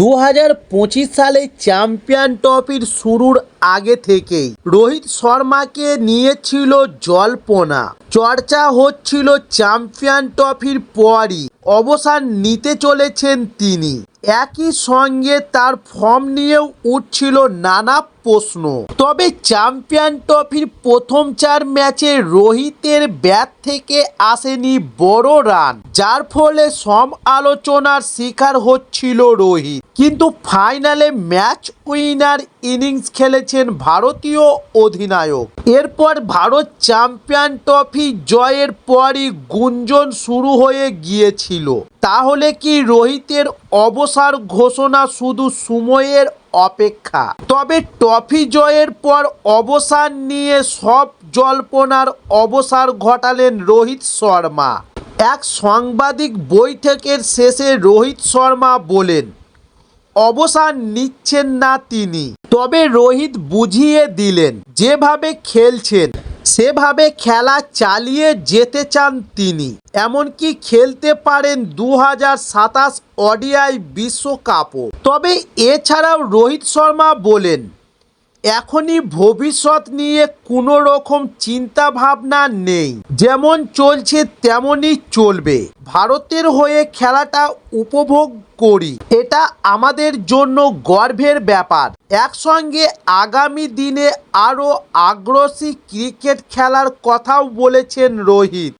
2025 সালে চ্যাম্পিয়ন ট্রফির শুরুর আগে থেকেই রোহিত শর্মাকে নিয়েছিল জল্পনা। চর্চা হচ্ছিল চ্যাম্পিয়ন ট্রফির পরই অবসর নিতে চলেছেন তিনি। একই সঙ্গে তার ফর্ম নিয়েও উঠছিল নানা প্রশ্ন। তবে চ্যাম্পিয়ন ট্রফির প্রথম 4 ম্যাচে রোহিতের ব্যাট থেকে আসেনি বড় রান, যার ফলে সমালোচনার শিকার হচ্ছিল রোহিত। কিন্তু ফাইনালে ম্যাচ উইনার ইনিংস খেলেছেন ভারতীয় অধিনায়ক। এরপর ভারত চ্যাম্পিয়ন ট্রফি জয়ের পরই গুঞ্জন শুরু হয়ে গিয়েছিল, তাহলে কি রোহিতের অবসর ঘোষণা শুধু সময়ের অপেক্ষা? তবে ট্রফি জয়ের পর অবসর নিয়ে সব জল্পনার অবসর ঘটালেন রোহিত শর্মা। এক সাংবাদিক বৈঠকের শেষে রোহিত শর্মা বলেন, অবসর নিচ্ছেন না তিনি। তবে রোহিত বুঝিয়ে দিলেন, যেভাবে খেলছেন সেভাবে খেলা চালিয়ে যেতে চান তিনি। এমনকি খেলতে পারেন 2027 ওডিআই বিশ্বকাপও। তবে এছাড়াও রোহিত শর্মা বলেন, এখনই ভবিষ্যৎ নিয়ে কোনো রকম চিন্তা ভাবনা নেই, যেমন চলছে তেমনই চলবে। ভারতের হয়ে খেলাটা উপভোগ করি, এটা আমাদের জন্য গর্বের ব্যাপার। একসঙ্গে আগামী দিনে আরও আগ্রাসী ক্রিকেট খেলার কথাও বলেছেন রোহিত।